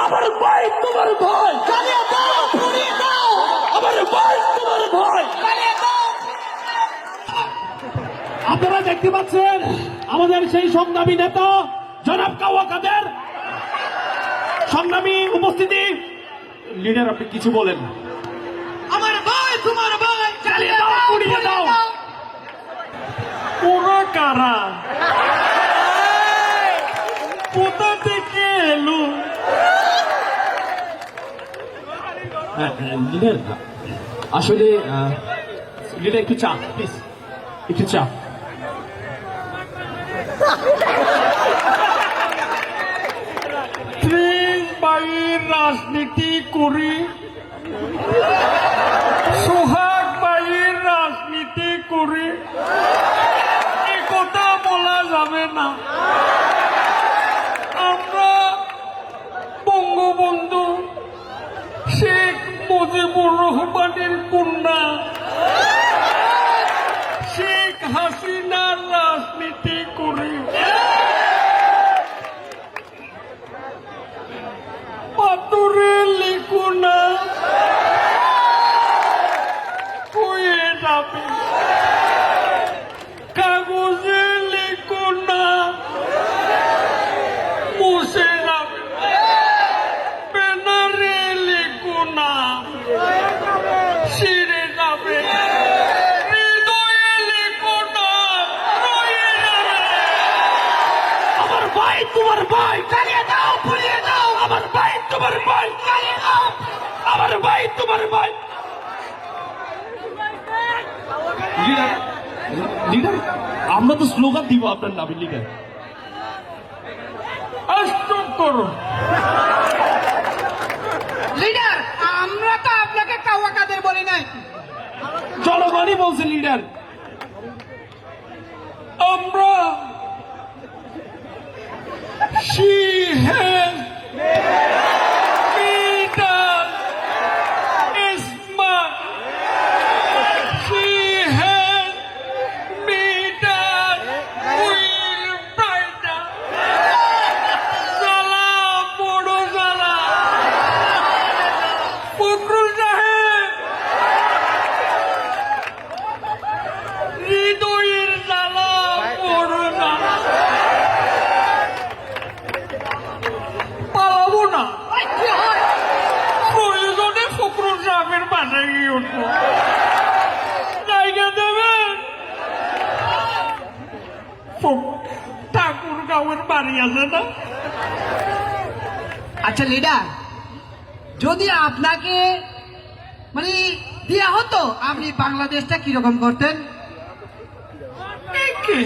আমার ভাই তোমার ভাই, জ্বালিয়ে দাও, পুড়িয়ে দাও, আমার ভাই তোমার ভাই। জ্বালিয়ে দাও। আপনারা দেখতে পাচ্ছেন আমাদের সেই সংগ্রামী নেতা জনাব কাওয়া কাদের সংগ্রামী উপস্থিতি। লিডার, আপনি কিছু বলেন। আমার ভাই তোমার ভাই, জ্বালিয়ে দাও, পুড়িয়ে দাও। ওরা কারা, কোথা থেকে এলো? লিডার, আসলে লিডার একটু চা প্লিজ, একটু চা। বাইয়ের রাজনীতি করি, সোহাগ বাইয়ের রাজনীতি করি, এ কথা বলা যাবে না। আমরা বঙ্গবন্ধু শেখ মুজিবুর রহমানের কন্যা শেখ হাসিনার রাজনীতি করি। পাথরে লিখো না, হয়ে যাবে। কাগজে লিখো না, মুছে যাবে। ব্যানারে লিখো না, ছিঁড়ে যাবে। হৃদয়ে লিখো না, রয়ে যাবে। আমার ভাই তোমার ভাই, জ্বালিয়ে দাও, পুড়িয়ে দাও, আমার ভাই তোমার ভাই, জ্বালিয়ে দাও। আমার ভাই তোমার ভাই। লিডার, লিডার, আমরা তো স্লোগান দিব আপনার নামে। লিডার, স্টপ করো। লিডার, আমরা তো আপনাকে কাওয়া কাদের বলি নাই। জনগণই বলছে লিডার। আমরা she has made us smart. She has made us will brighter. জ্বালা বড় জ্বালা। ফখরুল সাহেব, হৃদয়ের জ্বালা বড় জ্বালা। পালাবো না, ওই কি হয়? প্রয়োজনে ফখরুল সাহেবের বাসায় গিয়ে উঠবো। জায়গা দেবেন? ঠাকুর গাঁয়ের বাড়ি আছে না? আচ্ছা লিডার, যদি আপনাকে মানে দেয়া হতো, আপনি বাংলাদেশটা কিরকম করতেন? একে